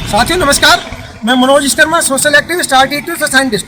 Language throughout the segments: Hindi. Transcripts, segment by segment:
साथियों नमस्कार, मैं Manoj Vishwakarma, social activist, architect और साइंटिस्ट।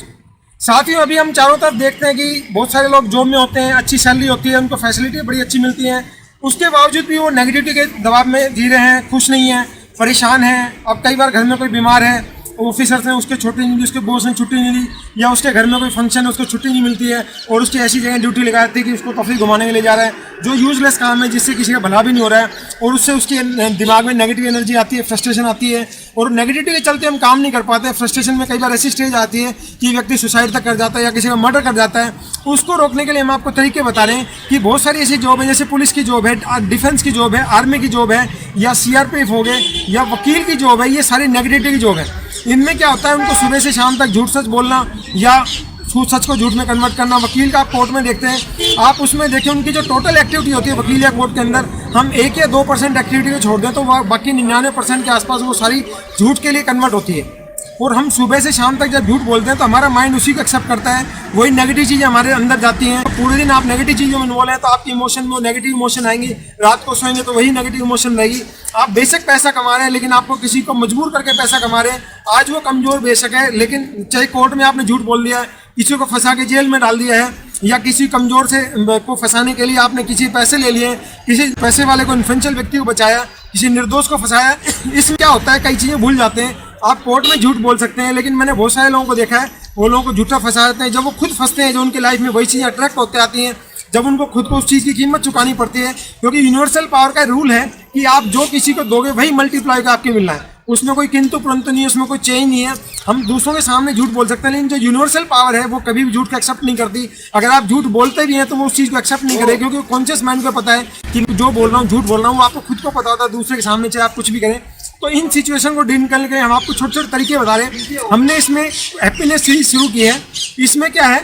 साथियों अभी हम चारों तरफ देखते हैं कि बहुत सारे लोग जॉब में होते हैं, अच्छी सैलरी होती है, उनको फैसिलिटी बड़ी अच्छी मिलती है, उसके बावजूद भी वो नेगेटिविटी के दबाव में जी रहे हैं, खुश नहीं हैं, परेशान हैं। अब कई बार घर में कोई बीमार है, ऑफिसर ने उसके छुट्टी नहीं दी, उसके बॉस ने छुट्टी नहीं दी, या उसके घर में कोई फंक्शन है उसको छुट्टी नहीं मिलती है और उसकी ऐसी जगह ड्यूटी लगा देती है कि उसको तफरीह घुमाने के लिए जा रहा है, जो यूजलेस काम है, जिससे किसी का भला भी नहीं हो रहा है, और उससे उसके दिमाग में नेगेटिव एनर्जी आती है, फ्रस्ट्रेशन आती है, और नेगेटिविटी के चलते हम काम नहीं कर पाते। फ्रस्ट्रेशन में कई बार ऐसी स्टेज आती है कि व्यक्ति सुसाइड तक कर जाता है या किसी का मर्डर कर जाता है। उसको रोकने के लिए हम आपको तरीके बता रहे हैं कि बहुत सारी ऐसी जॉब है, जैसे पुलिस की जॉब है, डिफेंस की जॉब है, आर्मी की जॉब है, या सीआरपीएफ हो गए, या वकील की जॉब है। ये सारी नेगेटिविटी की जॉब है। इनमें क्या होता है, उनको सुबह से शाम तक झूठ सच बोलना या सच को झूठ में कन्वर्ट करना। वकील का आप कोर्ट में देखते हैं, आप उसमें देखिए उनकी जो टोटल एक्टिविटी होती है वकील या कोर्ट के अंदर, हम 1 या 2% एक्टिविटी को छोड़ दें तो बाकी 99% के आसपास वो सारी झूठ के लिए कन्वर्ट होती है। और हम सुबह से शाम तक जब झूठ बोलते हैं तो हमारा माइंड उसी को एक्सेप्ट करता है, वही नेगेटिव चीज़ें हमारे अंदर जाती हैं। पूरे दिन आप नेगेटिव चीज़ों में इन्वॉल्व हैं तो आपकी इमोशन में नेगेटिव इमोशन आएंगी, रात को सोएंगे तो वही नेगेटिव इमोशन रहेगी। आप बेशक पैसा कमा रहे हैं, लेकिन आपको किसी को मजबूर करके पैसा कमा रहे हैं। आज वो कमज़ोर बेशक है, लेकिन चाहे कोर्ट में आपने झूठ बोल दिया है, किसी को फंसा के जेल में डाल दिया है, या किसी कमज़ोर से को फंसाने के लिए आपने किसी पैसे ले लिए, किसी पैसे वाले को, इन्फ्लुएंशियल व्यक्ति को बचाया, किसी निर्दोष को फंसाया। इसमें क्या होता है, कई चीज़ें भूल जाते हैं। आप कोर्ट में झूठ बोल सकते हैं, लेकिन मैंने बहुत सारे लोगों को देखा है, वो लोगों को झूठा फंसा देते हैं। जब वो खुद फंसते हैं, जो उनकी लाइफ में वही चीज़ें अट्रैक्ट होते आती हैं, जब उनको खुद को उस चीज़ की कीमत चुकानी पड़ती है। क्योंकि यूनिवर्सल पावर का रूल है कि आप जो किसी को दोगे वही मल्टीप्लाई का आपके मिलना है, उसमें कोई किंतु परंतु नहीं है, उसमें कोई चेंज नहीं है। हम दूसरों के सामने झूठ बोल सकते हैं, लेकिन जो यूनिवर्सल पावर है वो कभी भी झूठ को एक्सेप्ट नहीं करती। अगर आप झूठ बोलते भी हैं तो वो उस चीज़ को एक्सेप्ट नहीं करेगी, क्योंकि कॉन्शियस माइंड को पता है कि जो बोल रहा हूँ, झूठ बोल रहा हूँ, वो आपको खुद को पता होता है। दूसरे के सामने चाहे आप कुछ भी करें, तो इन सिचुएशन को डील करने के लिए हम आपको छोटे छोटे तरीके बता रहे हैं। हमने इसमें हैप्पीनेस सीरीज शुरू की है। इसमें क्या है,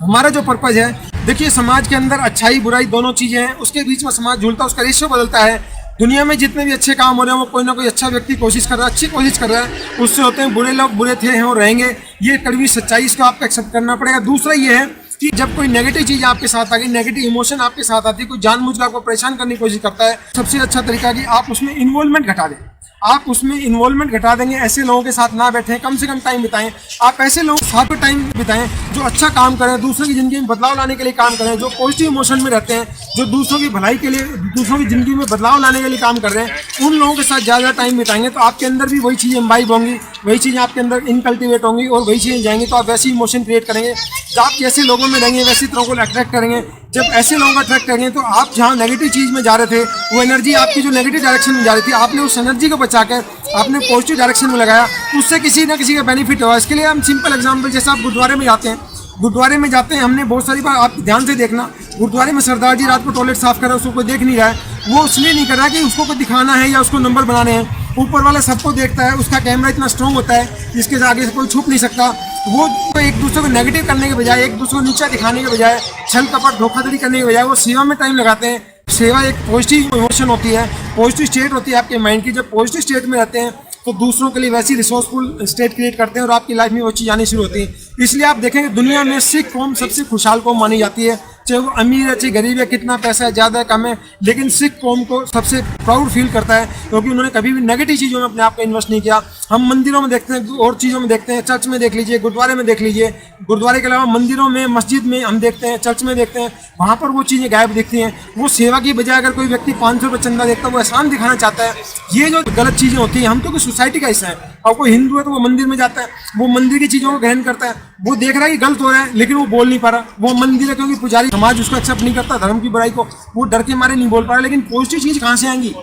हमारा जो पर्पज है, देखिए समाज के अंदर अच्छाई बुराई दोनों चीज़ें हैं, उसके बीच में समाज झूलता है, उसका रेशियो बदलता है। दुनिया में जितने भी अच्छे काम हो रहे हैं वो कोई ना कोई अच्छा व्यक्ति कोशिश कर रहा है, अच्छी कोशिश कर रहा है, उससे होते हैं बुरे लोग बुरे थे हैं और रहेंगे। ये कड़वी सच्चाई, इसको आपको एक्सेप्ट करना पड़ेगा। दूसरा ये है कि जब कोई नेगेटिव चीज़ आपके साथ आ गई, नेगेटिव इमोशन आपके साथ आती है, कोई जानबूझकर आपको परेशान करने की कोशिश करता है, सबसे अच्छा तरीका कि आप उसमें इन्वॉल्वमेंट घटा दें। आप उसमें इन्वॉल्वमेंट घटा देंगे, ऐसे लोगों के साथ ना बैठें, कम से कम टाइम बिताएं। आप ऐसे लोगों के साथ टाइम बिताएं जो अच्छा काम करें, दूसरों की ज़िंदगी में बदलाव लाने के लिए काम करें, जो पॉजिटिव इमोशन में रहते हैं, जो दूसरों की भलाई के लिए, दूसरों की ज़िंदगी में बदलाव लाने के लिए काम कर रहे हैं। उन लोगों के साथ ज़्यादा टाइम बिताएंगे तो आपके अंदर भी वही चीज़ें इम्बाइब होंगी, वही चीज़ें आपके अंदर इनकल्टिवेट होंगी और वही चीज़ें जाएंगी, तो आप वैसी इमोशन क्रिएट करेंगे। जब आप जैसे लोगों में रहेंगे वैसी तरह को अट्रैक्ट करेंगे। जब ऐसे लोगों को अट्रैक्ट करेंगे तो आप जहाँ नेगेटिव चीज़ में जा रहे थे, वो एनर्जी आपकी जो नेगेटिव डायरेक्शन में जा रही थी, आपने उस एनर्जी को बचाकर आपने पॉजिटिव डायरेक्शन में लगाया, तो उससे किसी ना किसी का बेनिफिट होगा। इसके लिए हम सिंपल एग्जांपल, जैसे आप गुरुद्वारे में जाते हैं, गुरुद्वारे में जाते हैं, हमने बहुत सारी बार, आप ध्यान से देखना, गुरुद्वारे में सरदार जी रात को टॉयलेट साफ कर रहे हैं, उसको कोई देख नहीं रहा है। वो इसलिए नहीं कर रहा कि उसको कोई दिखाना है या उसको नंबर बनाने हैं। ऊपर वाला सबको देखता है, उसका कैमरा इतना स्ट्रॉन्ग होता है जिसके आगे से कोई छुप नहीं सकता। वो एक दूसरे को नेगेटिव करने के बजाय, एक दूसरे को नीचा दिखाने के बजाय, छल कपट धोखाधड़ी करने के बजाय वो सेवा में टाइम लगाते हैं। सेवा एक पॉजिटिव इमोशन होती है, पॉजिटिव स्टेट होती है आपके माइंड की। जब पॉजिटिव स्टेट में रहते हैं तो दूसरों के लिए वैसी रिसोर्सफुल स्टेट क्रिएट करते हैं और आपकी लाइफ में वो चीज़ आनी शुरू होती है। इसलिए आप देखेंगे दुनिया में सिख कौम सबसे खुशहाल कौम मानी जाती है, चाहे वो अमीर है चाहे गरीब है, कितना पैसा है, ज़्यादा है कम है, लेकिन सिख कौम को सबसे प्राउड फील करता है क्योंकि उन्होंने कभी भी नेगेटिव चीज़ों में अपने आप को इन्वेस्ट नहीं किया। हम मंदिरों में देखते हैं, और चीज़ों में देखते हैं, चर्च में देख लीजिए, गुरुद्वारे में देख लीजिए, गुरुद्वारे के अलावा मंदिरों में, मस्जिद में हम देखते हैं, चर्च में देखते हैं, वहाँ पर वो चीज़ें गायब दिखती हैं। वो सेवा की बजाय अगर कोई व्यक्ति 500 रुपये चंदा देखता है, वो एहसान दिखाना चाहता है। ये जो गलत चीज़ें होती हैं, हम तो कोई सोसाइटी का हिस्सा है। और कोई हिंदू है तो वो मंदिर में जाता है, वो मंदिर की चीज़ों को ग्रहण करता है, वो देख रहा है कि गलत हो रहा है लेकिन वो बोल नहीं पा रहा। वो मंदिर है क्योंकि पुजारी समाज उसको एक्सेप्ट नहीं करता, धर्म की बुराई को वो डर के मारे नहीं बोल पा रहा। लेकिन पॉजिटिव चीज़ कहाँ से आएंगी?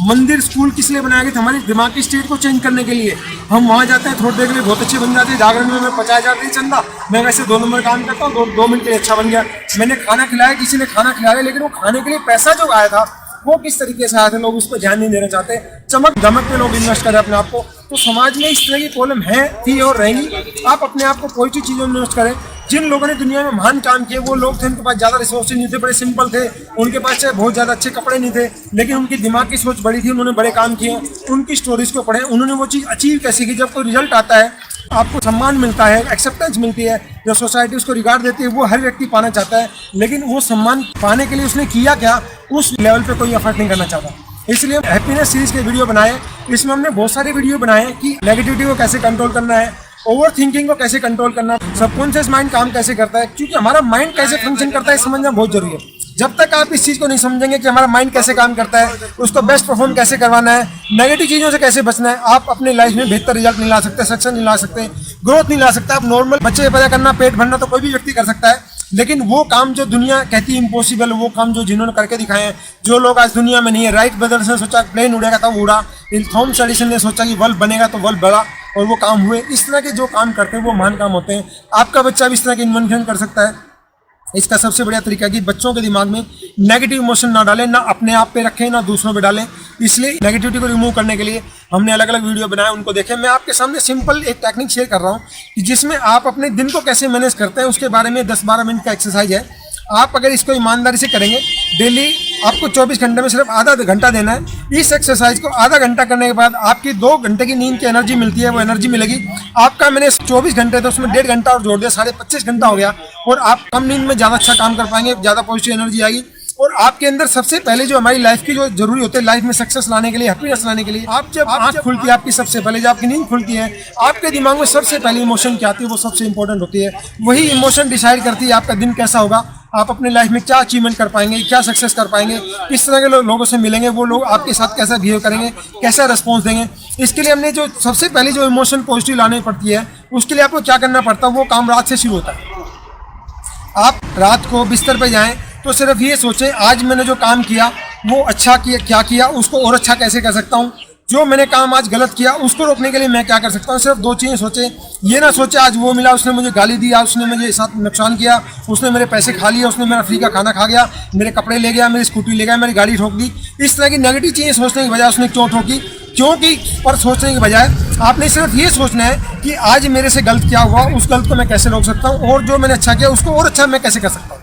मंदिर स्कूल किस लिए बनाया गया था? हमारे दिमाग की स्टेट को चेंज करने के लिए। हम वहाँ जाते हैं, थोड़ी देर के लिए बहुत अच्छे बन जाते हैं। जागरण में मैं 50,000 नहीं चंदा, मैं वैसे 2 नंबर काम करता हूँ, 2 मिनट के लिए अच्छा बन गया। मैंने खाना खिलाया, किसी ने खाना खिलाया, लेकिन वो खाने के लिए पैसा जो आया था वो किस तरीके से आया था, लोग उस पर ध्यान नहीं देना चाहते। चमक धमक में लोग इन्वेस्ट करें अपने आप को। तो समाज में इस तरह की प्रॉब्लम है, थी और रहेंगी। आप अपने आप को पॉजिटिव चीज़ों में इन्वेस्ट करें। जिन लोगों ने दुनिया में महान काम किए वो लोग थे, उनके पास ज़्यादा रिसोर्सेज नहीं थे, बड़े सिंपल थे, उनके पास चाहे बहुत ज़्यादा अच्छे कपड़े नहीं थे, लेकिन उनकी दिमाग की सोच बड़ी थी, उन्होंने बड़े काम किए। उनकी स्टोरीज को पढ़ें, उन्होंने वो चीज़ अचीव कैसे की। जब कोई रिजल्ट आता है, आपको सम्मान मिलता है, एक्सेप्टेंस मिलती है, जो सोसाइटी उसको रिगार्ड देती है, वो हर व्यक्ति पाना चाहता है। लेकिन वो सम्मान पाने के लिए उसने किया क्या, उस लेवल पे कोई एफर्ट नहीं करना चाहता। इसलिए हम हैप्पीनेस सीरीज के वीडियो बनाए। इसमें हमने बहुत सारे वीडियो बनाए कि नेगेटिविटी को कैसे कंट्रोल करना है, ओवर थिंकिंग को कैसे कंट्रोल करना, सबकॉन्शियस माइंड काम कैसे करता है, क्योंकि हमारा माइंड कैसे फंक्शन करता है समझना बहुत जरूरी है। जब तक आप इस चीज़ को नहीं समझेंगे कि हमारा माइंड कैसे काम करता है, उसको बेस्ट परफॉर्म कैसे करवाना है, नेगेटिव चीज़ों से कैसे बचना है, आप अपने लाइफ में बेहतर रिजल्ट नहीं ला सकते, सक्सेस नहीं ला सकते, ग्रोथ नहीं ला सकते। आप नॉर्मल बच्चे पैदा करना, पेट भरना तो कोई भी व्यक्ति कर सकता है, लेकिन वो काम जो दुनिया कहती है इम्पॉसिबल, वो काम जो जिन्होंने करके दिखाए हैं, जो लोग आज दुनिया में नहीं है। राइट ब्रदर्स ने सोचा प्लेन उड़ेगा तब उड़ा, थॉमस एडिसन ने सोचा कि बल्ब बनेगा तो बल्ब बड़ा, और वो काम हुए। इस तरह के जो काम करते हैं वो महान काम होते हैं। आपका बच्चा भी इस तरह के इन्वेंशन कर सकता है। इसका सबसे बढ़िया तरीका है कि बच्चों के दिमाग में नेगेटिव इमोशन ना डालें, ना अपने आप पे रखें, ना दूसरों पे डालें। इसलिए नेगेटिविटी को रिमूव करने के लिए हमने अलग अलग वीडियो बनाए, उनको देखें। मैं आपके सामने सिंपल एक टेक्निक शेयर कर रहा हूँ कि जिसमें आप अपने दिन को कैसे मैनेज करते हैं उसके बारे में 10-12 मिनट का एक्सरसाइज है। आप अगर इसको ईमानदारी से करेंगे, डेली आपको 24 घंटे में सिर्फ आधा घंटा देना है। इस एक्सरसाइज को आधा घंटा करने के बाद आपकी 2 घंटे की नींद की एनर्जी मिलती है, वो एनर्जी मिलेगी आपका। मैंने 24 घंटे तो उसमें 1.5 घंटा और जोड़ दिया, 25.5 घंटा हो गया, और आप कम नींद में ज़्यादा अच्छा काम कर पाएंगे, ज़्यादा पॉजिटिव एनर्जी आएगी। और आपके अंदर सबसे पहले जो हमारी लाइफ की जो जरूरी होते हैं, लाइफ में सक्सेस लाने के लिए, हैप्पीनेस लाने के लिए, आप जब आँख खुलती है आपकी, सबसे पहले जब आपकी नींद खुलती है, आपके दिमाग में सबसे पहले इमोशन क्या आती है, वो सबसे इंपॉर्टेंट होती है। वही इमोशन डिसाइड करती है आपका दिन कैसा होगा, आप अपने लाइफ में क्या अचीवमेंट कर पाएंगे, क्या सक्सेस कर पाएंगे, किस तरह के लोगों से मिलेंगे, वो लोग आपके साथ कैसा बिहेव करेंगे, कैसा रिस्पॉन्स देंगे। इसके लिए हमने जो सबसे पहले जो इमोशन पॉजिटिव लानी पड़ती है, उसके लिए आपको क्या करना पड़ता है, वो काम रात से शुरू होता है। आप रात को बिस्तर पर जाएं तो सिर्फ ये सोचें आज मैंने जो काम किया वो अच्छा किया, क्या किया, उसको और अच्छा कैसे कर सकता हूँ, जो मैंने काम आज गलत किया उसको रोकने के लिए मैं क्या कर सकता हूँ। सिर्फ 2 चीज़ें सोचें। ये ना सोचे आज वो मिला उसने मुझे गाली दिया, उसने मुझे साथ नुकसान किया, उसने मेरे पैसे खा लिए, उसने मेरा फ्री का खाना खा गया, मेरे कपड़े ले गया, मेरी स्कूटी ले गया, मेरी गाड़ी ठोक दी। इस तरह की नेगेटिव चीज़ें सोचने की बजाय उसने क्यों ठोकी, क्योंकि पर सोचने की बजाय आपने सिर्फ ये सोचना है कि आज मेरे से गलत क्या हुआ, उस गलत को मैं कैसे रोक सकता हूँ, और जो मैंने अच्छा किया उसको और अच्छा मैं कैसे कर सकता हूँ।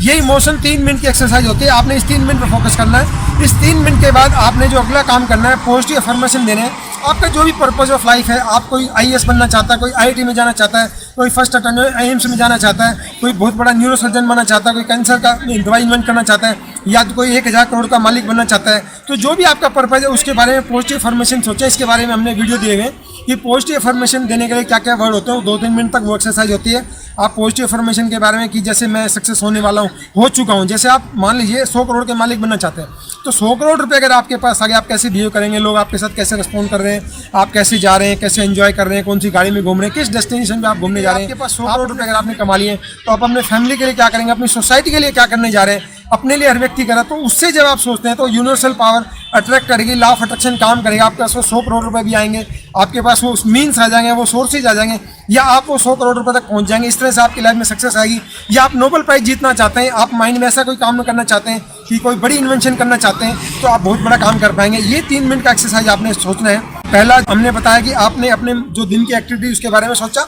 ये इमोशन 3 मिनट की एक्सरसाइज होती है। आपने इस 3 मिनट पर फोकस करना है। इस 3 मिनट के बाद आपने जो अगला काम करना है, पॉजिटिव अफर्मेशन देने हैं। आपका जो भी पर्पस ऑफ लाइफ है, आप कोई IAS बनना चाहता है, कोई IIT में जाना चाहता है, कोई फर्स्ट अटेम्प्ट AIIMS में जाना चाहता है, कोई बहुत बड़ा न्यूरो सर्जन बनना चाहता है, कोई कैंसर का दवाई इन्वेंट करना चाहता है, या तो कोई 1000 करोड़ का मालिक बनना चाहता है, तो जो भी आपका पर्पस है उसके बारे में पॉजिटिव अफर्मेशन सोचें। इसके बारे में हमने वीडियो दिए गए कि पॉजिटिव अफर्मेशन देने के लिए क्या क्या वर्ड होते हैं। 2-3 मिनट तक वो एक्सरसाइज होती है। आप पॉजिटिव अफर्मेशन के बारे में कि जैसे मैं सक्सेस होने वाला हूँ, हो चुका हूँ। जैसे आप मान लीजिए 100 करोड़ के मालिक बनना चाहते हैं, तो 100 करोड़ रुपए अगर आपके पास आ गए, आप कैसे बिहेव करेंगे, लोग आपके साथ कैसे रिस्पॉन्ड कर रहे हैं, आप कैसे जा रहे हैं, कैसे एंजॉय कर रहे हैं, कौन सी गाड़ी में घूम रहे हैं, किस डेस्टिनेशन पे आप घूमने जा रहे हैं। आपके पास 100 करोड़ रुपए अगर आपने कमा लिए तो आप अपने फैमिली के लिए क्या करेंगे, अपनी सोसाइटी के लिए क्या करने जा रहे हैं, अपने लिए हर व्यक्ति करा। तो उससे जब आप सोचते हैं तो यूनिवर्सल पावर अट्रैक्ट करेगी, लॉ ऑफ अट्रैक्शन काम करेगा। आपके पास वो 100 करोड़ रुपए भी आएंगे, आपके पास वो मीन्स आ जाएंगे, वो सोर्सेज आ जाएंगे, या आप वो 100 करोड़ रुपए तक पहुंच जाएंगे। इस तरह से आपकी लाइफ में सक्सेस आएगी। या आप नोबेल प्राइज जीतना चाहते हैं, आप माइंड में ऐसा कोई काम करना चाहते हैं कि कोई बड़ी इन्वेंशन करना चाहते हैं, तो आप बहुत बड़ा काम कर पाएंगे। ये 3 मिनट का एक्सरसाइज आपने सोचना है। पहला हमने बताया कि आपने अपने जो दिन की एक्टिविटी उसके बारे में सोचा,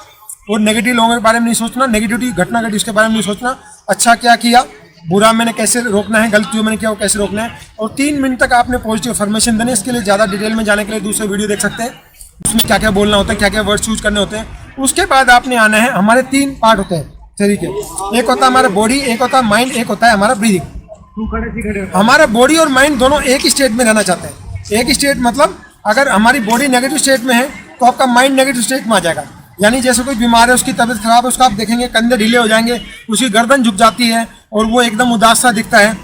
और नेगेटिव लोगों के बारे में नहीं सोचना, नेगेटिविटी घटना घटी उसके बारे में नहीं सोचना, अच्छा क्या किया, बुरा मैंने कैसे रोकना है, गलत जो मैंने किया वो कैसे रोकना है। और 3 मिनट तक आपने पॉजिटिव अफर्मेशन देने। इसके लिए ज़्यादा डिटेल में जाने के लिए दूसरे वीडियो देख सकते हैं, उसमें क्या क्या बोलना होता है, क्या क्या वर्ड्स यूज करने होते हैं। उसके बाद आपने आना है, हमारे 3 पार्ट होते हैं शरीर के। एक होता है हमारा बॉडी, एक होता है माइंड, एक होता है हमारा ब्रीदिंग। हमारा बॉडी और माइंड दोनों एक ही स्टेट में रहना चाहते हैं। एक ही स्टेट मतलब अगर हमारी बॉडी नेगेटिव स्टेट में है तो आपका माइंड नेगेटिव स्टेट में आ जाएगा। यानी जैसे कोई बीमार है, उसकी तबीयत खराब है, उसका आप देखेंगे कंधे ढीले हो जाएंगे, उसकी गर्दन झुक जाती है और वो एकदम उदास सा दिखता है,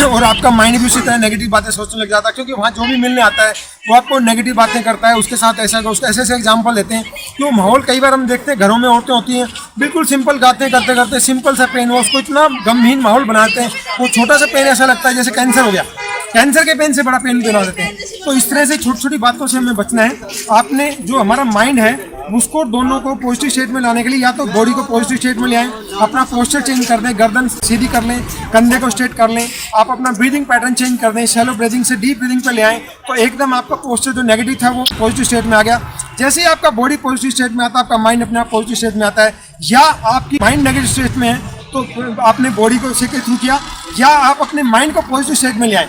और आपका माइंड भी उसी तरह नेगेटिव बातें सोचने लग जाता है, क्योंकि वहाँ जो भी मिलने आता है वो आपको नेगेटिव बातें करता है, उसके साथ ऐसा उसका ऐसे एग्जाम्पल देते हैं। क्यों माहौल कई बार हम देखते हैं घरों में औरतें होती हैं, बिल्कुल सिंपल गाते करते करते सिंपल सा पेन वो उसको इतना गमहीन माहौल बनाते हैं, वो छोटा सा पेन ऐसा लगता है जैसे कैंसर हो गया, कैंसर के पेन से बड़ा पेन बना देते हैं। तो इस तरह से छोटी छोटी बातों से हमें बचना है। आपने जो हमारा माइंड है उसको दोनों को पॉजिटिव स्टेट में लाने के लिए या तो बॉडी को पॉजिटिव स्टेट में ले आएं, अपना पोस्चर चेंज कर दें, गर्दन सीधी कर लें, कंधे को स्ट्रेट कर लें, आप अपना ब्रीदिंग पैटर्न चेंज कर दें, शैलो ब्रीदिंग से डीप ब्रीदिंग पे ले आएं, तो एकदम आपका पोस्चर जो नेगेटिव था वो पॉजिटिव स्टेट में आ गया। जैसे ही आपका बॉडी पॉजिटिव स्टेट में आता है, आपका माइंड अपने आप पॉजिटिव स्टेट में आता है। या आपकी माइंड नेगेटिव स्टेट में है तो आपने बॉडी को इसी के थ्रू किया, या आप अपने माइंड को पॉजिटिव स्टेट में ले आए।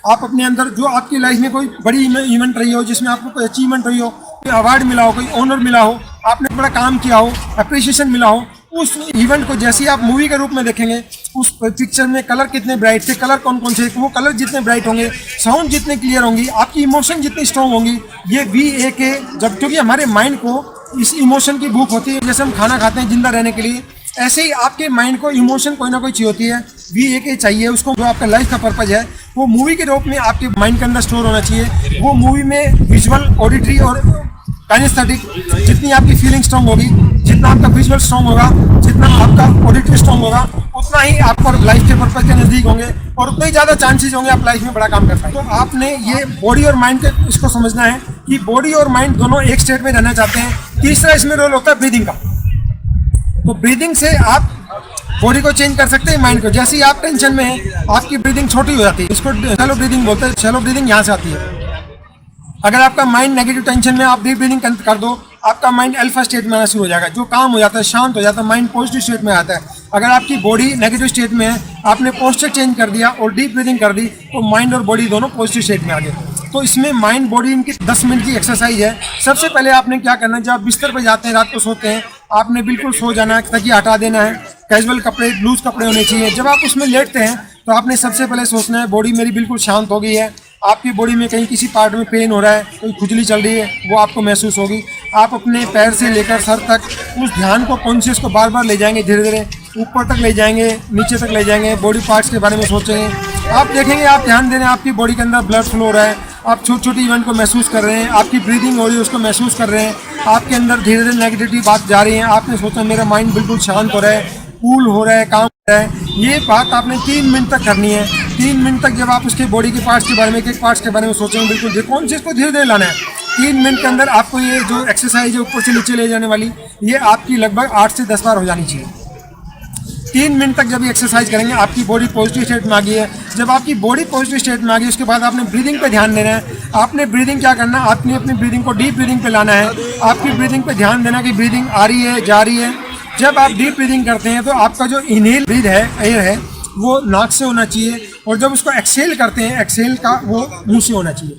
आप अपने अंदर जो आपकी लाइफ में कोई बड़ी इवेंट रही हो, जिसमें आपको कोई अचीवमेंट रही हो, कोई अवार्ड मिला हो, कोई ऑनर मिला हो, आपने बड़ा काम किया हो, अप्रिसिएशन मिला हो, उस इवेंट को जैसे ही आप मूवी के रूप में देखेंगे, उस पिक्चर में कलर कितने ब्राइट थे, कलर कौन कौन से, वो कलर जितने ब्राइट होंगे, साउंड जितने क्लियर होंगी, आपकी इमोशन जितनी स्ट्रॉन्ग होंगी, ये VAK जब, क्योंकि हमारे माइंड को इस इमोशन की भूख होती है। जैसे हम खाना खाते हैं जिंदा रहने के लिए, ऐसे ही आपके माइंड को इमोशन कोई ना कोई चाहिए होती है, VAK चाहिए उसको। जो आपका लाइफ का पर्पज है वो मूवी के रूप में आपके माइंड के अंदर स्टोर होना चाहिए। वो मूवी में विजुअल, ऑडिटरी और काइनेस्थेटिक, जितनी आपकी फीलिंग स्ट्रॉन्ग होगी, जितना आपका विजुअल स्ट्रॉन्ग होगा, जितना आपका ऑडिटरी स्ट्रॉन्ग होगा, उतना ही आप लाइफ के पर्पज के नज़दीक होंगे और उतना ही ज़्यादा चांसेस होंगे आप लाइफ में बड़ा काम कर पाएंगे। तो आपने ये बॉडी और माइंड के इसको समझना है कि बॉडी और माइंड दोनों एक स्टेट में रहना चाहते हैं। तीसरा इसमें रोल होता है ब्रीदिंग का। तो ब्रीदिंग से आप बॉडी को चेंज कर सकते हैं, माइंड को। जैसे ही आप टेंशन में हैं, आपकी ब्रीदिंग छोटी हो जाती है, इसको शैलो ब्रीदिंग बोलते हैं। शैलो ब्रीदिंग यहाँ से आती है। अगर आपका माइंड नेगेटिव टेंशन में, आप डीप ब्रीदिंग कर दो, आपका माइंड अल्फा स्टेट में आना शुरू हो जाएगा, जो काम हो जाता है, शांत हो जाता है, माइंड पॉजिटिव स्टेट में आता है। अगर आपकी बॉडी नेगेटिव स्टेट में है, आपने पोस्चर चेंज कर दिया और डीप ब्रीदिंग कर दी, तो माइंड और बॉडी दोनों पॉजिटिव स्टेट में आ गए। तो इसमें माइंड बॉडी इनकी 10 मिनट की एक्सरसाइज है। सबसे पहले आपने क्या करना है, जब आप बिस्तर पर जाते हैं, रात को सोते हैं, आपने बिल्कुल सो जाना है, तकिया हटा देना है, कैजुअल कपड़े, लूज कपड़े होने चाहिए। जब आप उसमें लेटते हैं तो आपने सबसे पहले सोचना है, बॉडी मेरी बिल्कुल शांत हो गई है। आपकी बॉडी में कहीं किसी पार्ट में पेन हो रहा है, कोई खुजली चल रही है, वो आपको महसूस होगी। आप अपने पैर से लेकर सर तक उस ध्यान को, कॉन्शियस को बार बार ले जाएंगे, धीरे धीरे ऊपर तक ले जाएंगे, नीचे तक ले जाएंगे, बॉडी पार्ट्स के बारे में सोचेंगे। आप देखेंगे, आप ध्यान दे रहे हैं, आपकी बॉडी के अंदर ब्लड फ्लो हो रहा है, आप छोटी छोटी इवेंट को महसूस कर रहे हैं, आपकी ब्रीदिंग हो रही है उसको महसूस कर रहे हैं, आपके अंदर धीरे धीरे नेगेटिविटी बात जा रही है। आपने सोचा मेरा माइंड बिल्कुल शांत हो रहा है, कूल हो रहा है, काम हो रहा है। ये बात आपने 3 मिनट तक करनी है। 3 मिनट तक जब आप उसके बॉडी के पार्ट्स के बारे में, एक पार्ट्स के बारे में सोचेंगे, बिल्कुल कॉन्शियस को धीरे धीरे लाना है। 3 मिनट के अंदर आपको ये जो एक्सरसाइज है ऊपर से नीचे ले जाने वाली, ये आपकी लगभग 8 से 10 बार हो जानी चाहिए। 3 मिनट तक जब ये एक्सरसाइज करेंगे, आपकी बॉडी पॉजिटिव स्टेट में आ गई है। जब आपकी बॉडी पॉजिटिव स्टेट में आ गई, उसके बाद आपने ब्रीदिंग पे ध्यान देना है। आपने ब्रीदिंग क्या करना है, आपने अपनी ब्रीदिंग को डीप ब्रीदिंग पे लाना है। आपकी ब्रीदिंग पे ध्यान देना कि ब्रीदिंग आ रही है, जा रही है। जब आप डीप ब्रीदिंग करते हैं तो आपका जो इनहेल ब्रीद है, एयर है, वो नाक से होना चाहिए, और जब उसको एक्सहेल करते हैं, एक्सहेल का वो मुंह से होना चाहिए।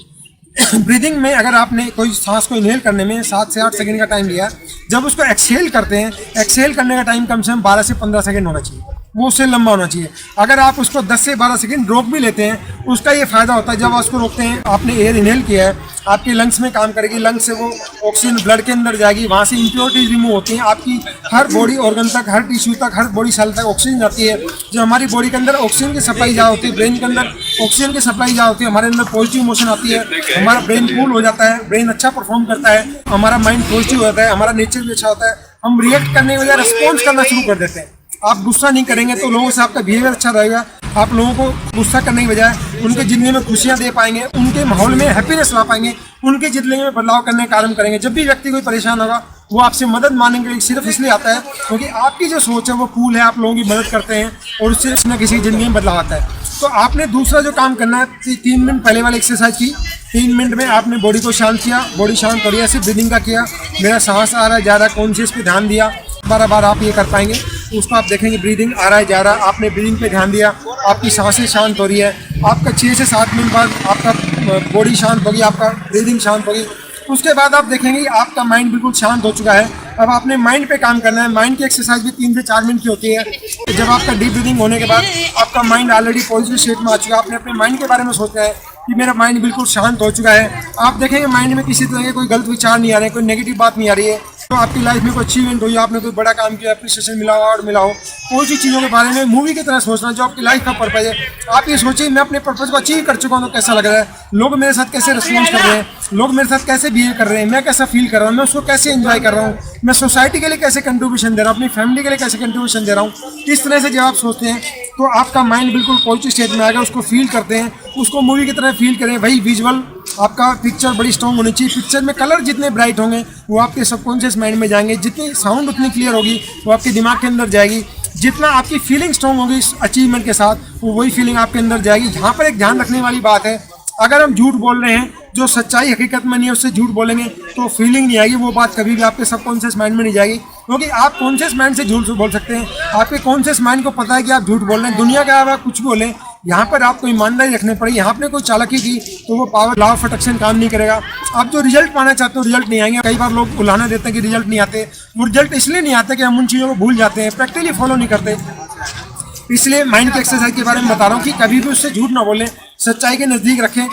ब्रीदिंग में अगर आपने कोई सांस को इनहेल करने में 7 से 8 सेकंड का टाइम लिया, जब उसको एक्सहेल करते हैं, एक्सहेल करने का टाइम कम से कम 12 से 15 सेकंड होना चाहिए, वो उससे लंबा होना चाहिए। अगर आप उसको 10 से 12 सेकंड रोक भी लेते हैं, उसका ये फ़ायदा होता है, जब आप उसको रोकते हैं, आपने एयर इनहेल किया है, आपके लंग्स में काम करेगी, लंग्स से वो ऑक्सीजन ब्लड के अंदर जाएगी, वहाँ से इम्प्योरिटीज रिमूव होती हैं, आपकी हर बॉडी ऑर्गन तक, हर टिश्यू तक, हर बॉडी सेल तक ऑक्सीजन जाती है। जो हमारी बॉडी के अंदर ऑक्सीजन की सप्लाई जा होती है, ब्रेन के अंदर ऑक्सीजन की सप्लाई जा होती है, हमारे अंदर पॉजिटिव इमोशन आती है, हमारा ब्रेन कूल हो जाता है, ब्रेन अच्छा परफॉर्म करता है, हमारा माइंड पॉजिटिव होता है, हमारा नेचर भी अच्छा होता है। हम रिएक्ट करने के बजाय रिस्पॉन्स करना शुरू कर देते हैं। आप गुस्सा नहीं करेंगे तो लोगों से आपका बिहेवियर अच्छा रहेगा। आप लोगों को गुस्सा करने की बजाय उनके ज़िंदगी में खुशियां दे पाएंगे, उनके माहौल में हैप्पीनेस ला पाएंगे, उनकी ज़िंदगी में बदलाव करने का कार्य करेंगे। जब भी व्यक्ति कोई परेशान होगा, वो आपसे मदद मांगने के लिए सिर्फ इसलिए आता है क्योंकि आपकी जो सोच है वो कूल है, आप लोगों की मदद करते हैं और उससे किसी न किसी ज़िंदगी में बदलाव आता है। तो आपने दूसरा जो काम करना है, 3 मिनट पहले वाली एक्सरसाइज की, 3 मिनट में आपने बॉडी को शांत किया, बॉडी शांत हो रही है, सिर्फ ब्रीदिंग का किया, मेरा सांस आ रहा है, जा रहा है, कॉन्शियस पे ध्यान दिया। 12 बार आप ये कर पाएंगे, तो उसको आप देखेंगे ब्रीदिंग आ रहा है, जा रहा है, आपने ब्रीदिंग पे ध्यान दिया, आपकी सांसें शांत हो रही है। आपका 6 से 7 मिनट बाद आपका बॉडी शांत होगी, आपका ब्रीदिंग शांत होगी। उसके बाद आप देखेंगे आपका माइंड बिल्कुल शांत हो चुका है। अब आपने माइंड पे काम करना है। माइंड की एक्सरसाइज भी 3 से 4 मिनट की होती है। जब आपका डीप ब्रीदिंग होने के बाद आपका माइंड ऑलरेडी पॉजिटिव स्टेट में आ चुका है, आपने अपने माइंड के बारे में सोचा है कि मेरा माइंड बिल्कुल शांत हो चुका है। आप देखेंगे माइंड में किसी तरह के कोई गलत विचार नहीं आ रहे हैं, कोई नेगेटिव बात नहीं आ रही है। तो आपकी लाइफ में कोई अचीवमेंट हुई, आपने कोई बड़ा काम किया, अप्रिसिएशन मिला हो, अवार्ड मिला हो, कोई सी चीज़ों के बारे में मूवी की तरह सोचना जो आपकी लाइफ का पर्पज है। आप ये सोचिए मैं अपने पर्पज को अचीव कर चुका हूँ तो कैसा लग रहा है, लोग मेरे साथ कैसे रिस्पॉन्स कर रहे हैं, लोग मेरे साथ कैसे बिहेव कर रहे हैं, मैं कैसा फील कर रहा हूँ, मैं उसको कैसे एंजॉय कर रहा हूँ, मैं सोसाइटी के लिए कैसे कंट्रीब्यूशन दे रहा हूँ, अपनी फैमिली के लिए कैसे कंट्रीब्यूशन दे रहा हूँ। इस तरह से जब आप सोचते हैं तो आपका माइंड बिल्कुल पॉजिटिव स्टेट में आएगा। उसको फील करते हैं, उसको मूवी की तरह फील करें। वही विजुअल आपका पिक्चर बड़ी स्ट्रॉन्ग होनी चाहिए। पिक्चर में कलर जितने ब्राइट होंगे वो आपके सबकॉन्शियस माइंड में जाएंगे, जितनी साउंड उतनी क्लियर होगी वो आपके दिमाग के अंदर जाएगी, जितना आपकी फीलिंग स्ट्रॉन्ग होगी इस अचीवमेंट के साथ वो वही फीलिंग आपके अंदर जाएगी। यहाँ पर एक ध्यान रखने वाली बात है, अगर हम झूठ बोल रहे हैं जो सच्चाई हकीकत में नहीं है उससे झूठ बोलेंगे तो फीलिंग नहीं आएगी, वो बात कभी भी आपके सबकॉन्शियस माइंड में नहीं जाएगी। क्योंकि आप कॉन्शियस माइंड से झूठ बोल सकते हैं, आपके कॉन्शियस माइंड को पता है कि आप झूठ बोल रहे हैं। दुनिया के अलावा कुछ बोलें यहाँ पर आपको ईमानदारी रखनी पड़ेगी। यहाँ आपने कोई चालाकी की तो वो पावर लॉ ऑफ अट्रैक्शन काम नहीं करेगा। आप जो रिजल्ट पाना चाहते हो रिजल्ट नहीं आएंगे। कई बार लोग उलाहना देते हैं कि रिजल्ट नहीं आते, वो रिजल्ट इसलिए नहीं आते कि हम उन चीज़ों को भूल जाते हैं, प्रैक्टिकली फॉलो नहीं करते। इसलिए माइंड की एक्सरसाइज के बारे में बता रहा हूँ कि कभी भी उससे झूठ ना बोलें, सच्चाई के नज़दीक रखें।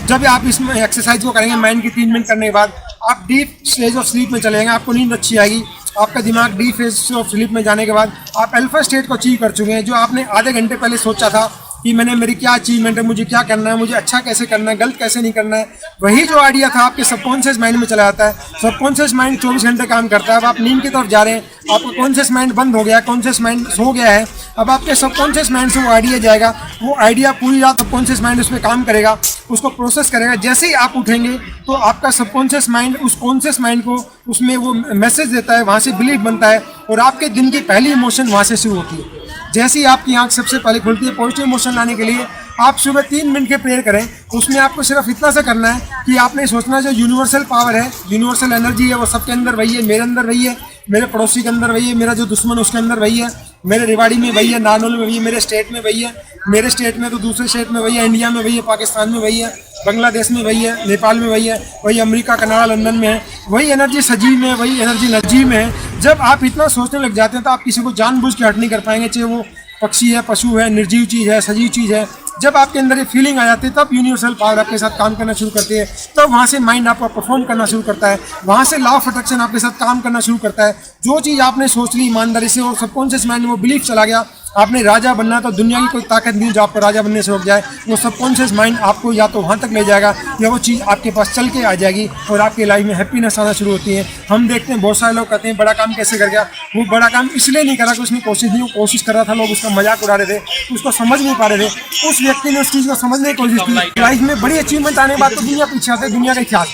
जब आप इसमें एक्सरसाइज को करेंगे माइंड की 3 मिनट करने के बाद आप डीप स्टेज ऑफ स्लीप में चले जाएंगे, आपको नींद अच्छी आएगी। आपका दिमाग डीप फेज ऑफ स्लीप में जाने के बाद आप अल्फा स्टेट को अचीव कर चुके हैं। जो आपने आधे घंटे पहले सोचा था कि मैंने मेरी क्या अचीवमेंट है, मुझे क्या करना है, मुझे अच्छा कैसे करना है, गलत कैसे नहीं करना है, वही जो आइडिया था आपके सबकॉन्शियस माइंड में चला जाता है। सबकॉन्शियस माइंड 24 घंटे काम करता है। अब आप नींद की तरफ जा रहे हैं, आपका कॉन्शियस माइंड बंद हो गया, कॉन्शियस माइंड सो गया है। अब आपके सबकॉन्शियस माइंड से वो आइडिया जाएगा, वो आइडिया पूरी रात सबकॉन्शियस माइंड उस पर काम करेगा, उसको प्रोसेस करेगा। जैसे ही आप उठेंगे तो आपका सबकॉन्शियस माइंड उस कॉन्शियस माइंड को उसमें वो मैसेज देता है, वहाँ से बिलीफ बनता है और आपके दिन की पहली इमोशन वहाँ से शुरू होती है। जैसे ही आपकी आंख सबसे पहले खुलती है, पॉजिटिव इमोशन लाने के लिए आप सुबह 3 मिनट के प्रेयर करें। उसमें आपको सिर्फ इतना सा करना है कि आपने सोचना जो यूनिवर्सल पावर है, यूनिवर्सल एनर्जी है, वो सबके अंदर वही है, मेरे अंदर वही है, मेरे पड़ोसी के अंदर वही है, मेरा जो दुश्मन उसके अंदर वही है, मेरे रेवाड़ी में वही है, नानोल में वही है, मेरे स्टेट में वही है, मेरे स्टेट में तो दूसरे स्टेट में वही है, इंडिया में वही है, पाकिस्तान में वही है, बांग्लादेश में वही है, नेपाल में वही है, वही अमेरिका, कनाडा, लंदन में है। वही एनर्जी सजीव में, वही एनर्जी निर्जीव में है। जब आप इतना सोचने लग जाते हैं तो आप किसी को जानबूझ के हर्ट नहीं कर पाएंगे, चाहे वो पक्षी है, पशु है, निर्जीव चीज़ है, सजीव चीज़ है। जब आपके अंदर ये फीलिंग आ जाती है तब यूनिवर्सल पावर आपके साथ काम करना शुरू करती है। तब वहाँ से माइंड आपका परफॉर्म करना शुरू करता है, वहाँ से लॉ ऑफ अट्रैक्शन आपके साथ काम करना शुरू करता है। जो चीज़ आपने सोच ली ईमानदारी से और सबकॉन्शियस माइंड में वो बिलीफ चला गया, आपने राजा बनना तो दुनिया की कोई ताकत नहीं जो आपको राजा बनने से रोक जाए। वो सबकॉन्शियस माइंड आपको या तो वहाँ तक ले जाएगा या वो चीज़ आपके पास चल के आ जाएगी और आपकी लाइफ में हैप्पीनेस आना शुरू होती है। हम देखते हैं बहुत सारे लोग कहते हैं बड़ा काम कैसे कर गया। वो बड़ा काम इसलिए नहीं करा कि उसने कोशिश कर रहा था, लोग उसका मजाक उड़ा रहे थे, उसको समझ नहीं पा रहे थे। उस व्यक्ति ने उस चीज़ को समझने की कोशिश की। लाइफ में बड़ी अचीवमेंट आने के बाद तो दुनिया पीछे आते, दुनिया का ख्याल।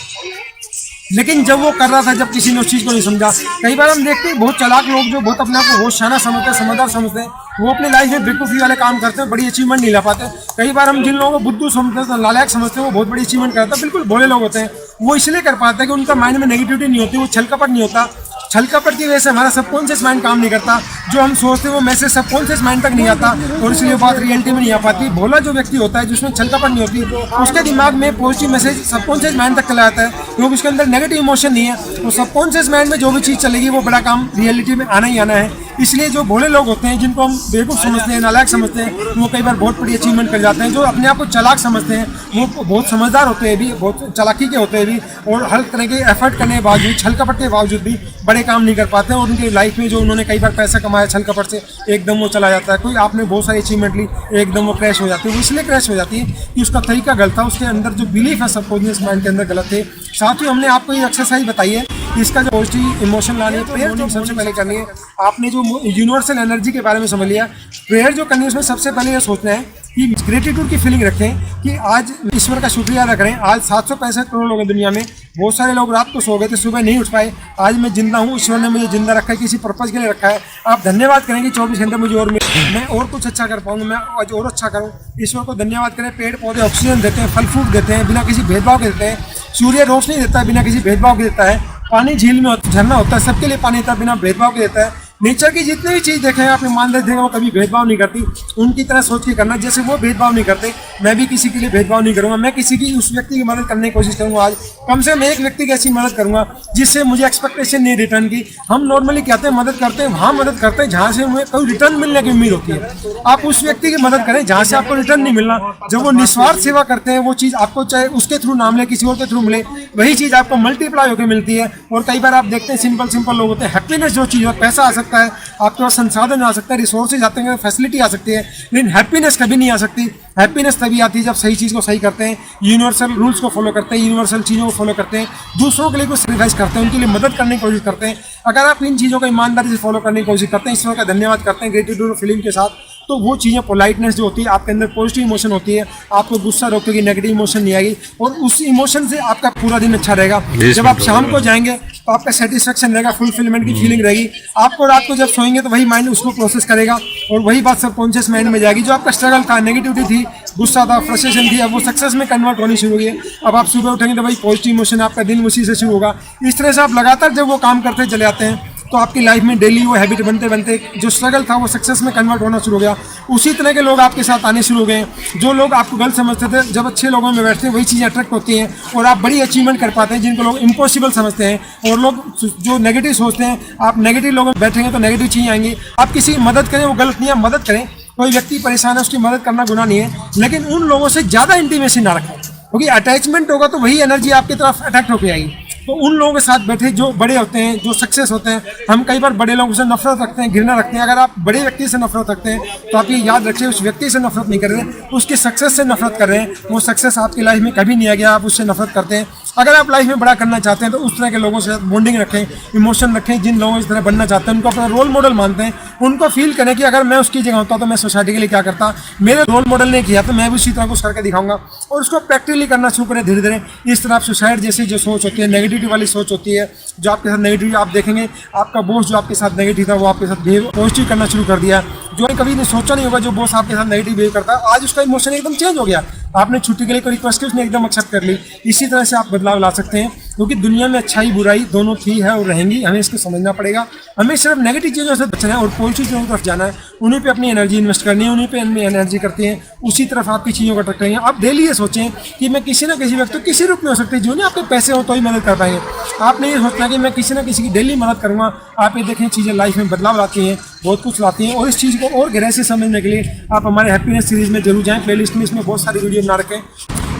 लेकिन जब वो कर रहा था, जब किसी ने उस चीज़ को नहीं समझा। कई बार हम देखते हैं बहुत चालाक लोग जो बहुत अपने आप को होशियार समझते हैं, समझदार समझते हैं, वो अपनी लाइफ में बेवकूफ़ी वाले काम करते हैं, बड़ी अचीवमेंट नहीं ला पाते। कई बार हम जिन लोगों को बुद्धू समझते हैं, नालायक समझते हैं, वो बहुत बड़ी अचीवमेंट करते हैं। बिल्कुल भोले लोग होते हैं, वो इसलिए कर पाते हैं कि उनका माइंड में नेगेटिविटी नहीं होती, वो छल कपट नहीं होता। छल कपट की वजह से हमारा सबकॉन्शियस माइंड काम नहीं करता। जो हम सोचते हैं वो मैसेज सबकॉन्शियस माइंड तक नहीं आता और इसलिए बात रियलिटी में नहीं आ पाती। भोला जो व्यक्ति होता है जिसमें छल कपट नहीं होती, उसके दिमाग में पॉजिटिव मैसेज सबकॉन्शियस माइंड तक चला जाता है, क्योंकि उसके अंदर नेगेटिव इमोशन नहीं है। वो सबकॉन्शियस माइंड में जो भी चीज़ चलेगी वो बड़ा काम रियलिटी में आना ही आना है। इसलिए जो भोले लोग होते हैं, जिनको हम बेवकूफ़ समझते हैं, नालायक समझते हैं, वो कई बार बहुत बड़ी अचीवमेंट कर जाते हैं। जो अपने आप को चालाक समझते हैं वो बहुत समझदार होते हैं भी, बहुत चालाकी के होते हैं भी, और हर तरह के एफर्ट करने के बावजूद, छल कपट के बावजूद भी बड़े काम नहीं कर पाते हैं। और उनकी लाइफ में जो उन्होंने कई बार पैसा कमाया छल कपट से, एकदम वो चला जाता है। कोई आपने बहुत सारी अचीवमेंट ली, एकदम वो क्रैश हो जाती है। वो इसलिए क्रैश हो जाती है कि उसका तरीका गलत था, उसके अंदर जो बिलीफ है सबकॉन्शियस माइंड के अंदर गलत थे। साथ ही हमने आपको ये एक्सरसाइज बताई है, इसका जो पॉजिटिव इमोशन लानी है, प्रेयर जो सबसे पहले करनी है। आपने जो यूनिवर्सल एनर्जी के बारे में समझ लिया, प्रेयर जो करनी है उसमें सबसे पहले ये सोचना है कि ग्रेटिट्यूड की फीलिंग रखें कि आज ईश्वर का शुक्रिया अदा करें। आज 765 करोड़ लोग हैं दुनिया में, बहुत सारे लोग रात को सो गए थे, सुबह नहीं उठ पाए, आज मैं जिंदा हूँ, ईश्वर ने मुझे जिंदा रखा है, किसी पर्पज़ के लिए रखा है। आप धन्यवाद करेंगे 24 घंटे मुझे और मैं और कुछ अच्छा कर पाऊँगा, मैं आज और अच्छा करूँ। ईश्वर को धन्यवाद करें। पेड़ पौधे ऑक्सीजन देते हैं, फल फ्रूट देते हैं, बिना किसी भेदभाव के देते हैं। सूर्य रोशनी देता है, बिना किसी भेदभाव के देता है। पानी झील में झरना होता है, सबके लिए पानी देता है, बिना भेदभाव के देता है। नेचर की जितनी भी चीज़ देखें आप ईमानदारी देखें, वो कभी भेदभाव नहीं करती। उनकी तरह सोच के करना, जैसे वो भेदभाव नहीं करते, मैं भी किसी के लिए भेदभाव नहीं करूँगा। मैं किसी की उस व्यक्ति की मदद करने की कोशिश करूँगा। आज कम से कम एक व्यक्ति की ऐसी मदद करूँगा जिससे मुझे एक्सपेक्टेशन नहीं रिटर्न की। हम नॉर्मली कहते हैं मदद करते हैं, वहाँ मदद करते हैं जहाँ से हमें कोई रिटर्न मिलने की उम्मीद होती है। आप उस व्यक्ति की मदद करें जहाँ से आपको रिटर्न नहीं मिलना। जब वो निस्वार्थ सेवा करते हैं, वो चीज़ आपको चाहे उसके थ्रू ना मिले, किसी और के थ्रू मिले, वही चीज़ आपको मल्टीप्लाई होकर मिलती है। और कई बार आप देखते हैं सिंपल लोग होते हैं, हैप्पीनेस जो चीज़ है, पैसा आ सकता है, आपके संसाधन आ सकता है, रिसोर्सेज आते हैं, फैसिलिटी आ सकती है, लेकिन हैप्पीनेस कभी नहीं आ सकती। हैप्पीनेस तभी आती है जब सही चीज़ को सही करते हैं, यूनिवर्सल रूल्स को फॉलो करते हैं, यूनिवर्सल चीज़ों को फॉलो करते हैं, दूसरों के लिए कुछ सेक्रीफाइस करते हैं, उनके लिए मदद करने की कोशिश करते हैं। अगर आप इन चीज़ों को ईमानदारी से फॉलो करने की कोशिश करते हैं, ईश्वर का धन्यवाद करते हैं ग्रेटिट्यूड फीलिंग के साथ, तो वो चीज़ें पोलाइटनेस जो होती है, आपके अंदर पॉजिटिव इमोशन होती है, आपको गुस्सा रोकेगी, नेगेटिव इमोशन नहीं आएगी, और उस इमोशन से आपका पूरा दिन अच्छा रहेगा। जब आप शाम को जाएंगे तो आपका सेटिस्फेक्शन रहेगा, फुलफिलमेंट की फीलिंग रहेगी। आपको रात को जब सोएंगे तो वही माइंड उसको प्रोसेस करेगा और वही बात सबकॉन्शियस माइंड में जाएगी। जो आपका स्ट्रगल था, नेगेटिविटी थी, गुस्सा था, फ्रस्ट्रेशन थी, अब वो सक्सेस में कन्वर्ट होनी शुरू हुई है। अब आप सुबह उठेंगे तो वही पॉजिटिव इमोशन, आपका दिन उसी से शुरू होगा। इस तरह से आप लगातार जब वो काम करते चले जाते हैं तो आपकी लाइफ में डेली वो हैबिट बनते बनते जो स्ट्रगल था वो सक्सेस में कन्वर्ट होना शुरू हो गया। उसी तरह के लोग आपके साथ आने शुरू हो गए। जो लोग आपको गलत समझते थे, जब अच्छे लोगों में बैठते हैं वही चीज़ें अट्रैक्ट होती हैं और आप बड़ी अचीवमेंट कर पाते हैं, जिनको लोग इम्पॉसिबल समझते हैं। और लोग जो नेगेटिव सोचते हैं, आप नेगेटिव लोगों में बैठेंगे तो नेगेटिव चीज़ें आएंगी। आप किसी की मदद करें, वो गलत नहीं है, मदद करें। कोई व्यक्ति परेशान है, उसकी मदद करना गुनाह नहीं है, लेकिन उन लोगों से ज़्यादा इंटीमेसी ना रखें, क्योंकि अटैचमेंट होगा तो वही एनर्जी आपकी तरफ अट्रैक्ट होकर आएगी। तो उन लोगों के साथ बैठे जो बड़े होते हैं, जो सक्सेस होते हैं। हम कई बार बड़े लोगों से नफरत रखते हैं, घृणा रखते हैं। अगर आप बड़े व्यक्ति से नफरत रखते हैं तो आप ये याद रखिए, उस व्यक्ति से नफरत नहीं कर रहे, उसकी सक्सेस से नफरत कर रहे हैं। वो सक्सेस आपकी लाइफ में कभी नहीं आ गया, आप उससे नफरत करते हैं। अगर आप लाइफ में बड़ा करना चाहते हैं तो उस तरह के लोगों से बॉन्डिंग रखें, इमोशन रखें। जिन लोगों इस तरह बनना चाहते हैं, उनको अपना रोल मॉडल मानते हैं, उनको फील करें कि अगर मैं उसकी जगह होता तो मैं सोसाइटी के लिए क्या करता, मेरे रोल मॉडल ने किया तो मैं भी उसी तरह कुछ करके दिखाऊंगा। और उसको प्रैक्टिकली करना शुरू करें धीरे धीरे। इस तरह आप सुसाइड जैसी जो सोच होती है, नेगेटिविटी वाली सोच होती है, जो आपके साथ नेगेटिव, आप देखेंगे आपका बॉस जो आपके साथ नेगेटिव था वो आपके साथ बिहेव पॉजिटिव करना शुरू कर दिया। जो कभी नहीं सोचा नहीं होगा, जो बॉस आपके साथ नेगेटिव बिहेव करता है, आज उसका इमोशन एकदम चेंज हो गया। आपने छुट्टी के लिए कोई रिक्वेस्ट की, उसने एकदम एक्सेप्ट कर ली। इसी तरह से आप बदलाव ला सकते हैं, क्योंकि दुनिया में अच्छाई बुराई दोनों थी, है और रहेंगी। हमें इसको समझना पड़ेगा। हमें सिर्फ नेगेटिव चीज़ों से बचना है और पॉजिटिव चीज़ों की तरफ जाना है। उन्हीं पे अपनी एनर्जी इन्वेस्ट करनी है, उन्हीं पे एनर्जी करते हैं, उसी तरफ आपकी चीज़ों को अट्रैक्ट करेंगे। आप डेली ये सोचें कि मैं किसी ना किसी व्यक्ति, किसी रूप में हो सकती है, जो नहीं आपके पैसे हो तो ही मदद कर पाएंगे। आपने ये सोचना कि मैं किसी ना किसी की डेली मदद करूँगा। आप ये देखें, चीज़ें लाइफ में बदलाव लाती हैं, बहुत कुछ लाती हैं। और इस चीज़ को और गहराई से समझने के लिए आप हमारे हैप्पीनेस सीरीज़ में जरूर जाएँ। प्लेलिस्ट में इसमें बहुत सारी वीडियो बना रखें।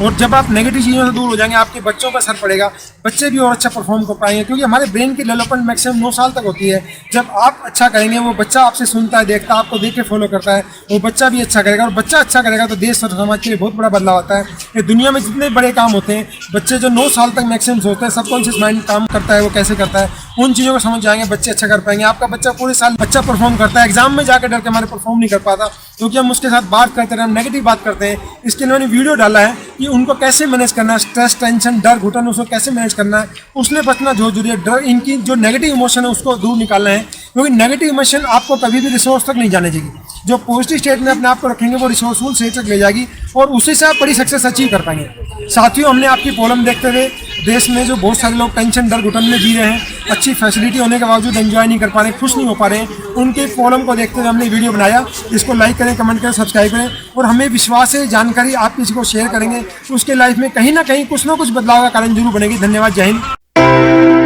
और जब आप नेगेटिव चीज़ों से दूर हो जाएंगे, आपके बच्चों पर असर पड़ेगा, बच्चे भी और अच्छा परफॉर्म कर पाएंगे। क्योंकि हमारे ब्रेन की डेवलपमेंट मैक्सिमम 9 साल तक होती है। जब आप अच्छा करेंगे, वो बच्चा आपसे सुनता है, देखता है, आपको देख के फॉलो करता है, वो बच्चा भी अच्छा करेगा। और बच्चा अच्छा करेगा तो देश और समाज के लिए बहुत बड़ा बदलाव आता है। ये दुनिया में जितने बड़े काम होते हैं, बच्चे जो 9 साल तक मैक्सिमम सोचते हैं, सबकॉन्शियस माइंड काम करता है, वो कैसे करता है, उन चीज़ों को समझ जाएंगे, बच्चे अच्छा कर पाएंगे। आपका बच्चा पूरे साल अच्छा परफॉर्म करता है, एग्जाम में जाकर डर के हमारे परफॉर्म नहीं कर पाता, क्योंकि हम उसके साथ बात करते रहे, हम नेगेटिव बात करते हैं। इसके लिए मैंने वीडियो डाला है कि उनको कैसे मैनेज करना है, स्ट्रेस, टेंशन, डर, घुटन, उसको कैसे मैनेज करना है, उसने बचना जो जरूरी है। डर, इनकी जो नेगेटिव इमोशन है उसको दूर निकालना है, क्योंकि नेगेटिव इमोशन आपको कभी भी रिसोर्स तक नहीं जाने देगी। जो पॉजिटिव स्टेट में अपने आप को रखेंगे वो रिसोर्सफुल स्टेट तक ले जाएगी और उसी से आप बड़ी सक्सेस अचीव कर पाएंगे। साथियों, हमने आपकी प्रॉब्लम देखते हुए देश में जो बहुत सारे लोग टेंशन, डर, घुटन में जी रहे हैं, अच्छी फैसिलिटी होने के बावजूद एंजॉय नहीं कर पा रहे, खुश नहीं हो पा रहे हैं, उनके प्रॉब्लम को देखते हुए हमने वीडियो बनाया। इसको लाइक करें, कमेंट करें, सब्सक्राइब करें। और हमें विश्वास है, जानकारी आप किसी को शेयर करेंगे तो उसके लाइफ में कहीं ना कहीं कुछ ना कुछ बदलाव का कारण जरूर बनेगी। धन्यवाद। जय हिंद।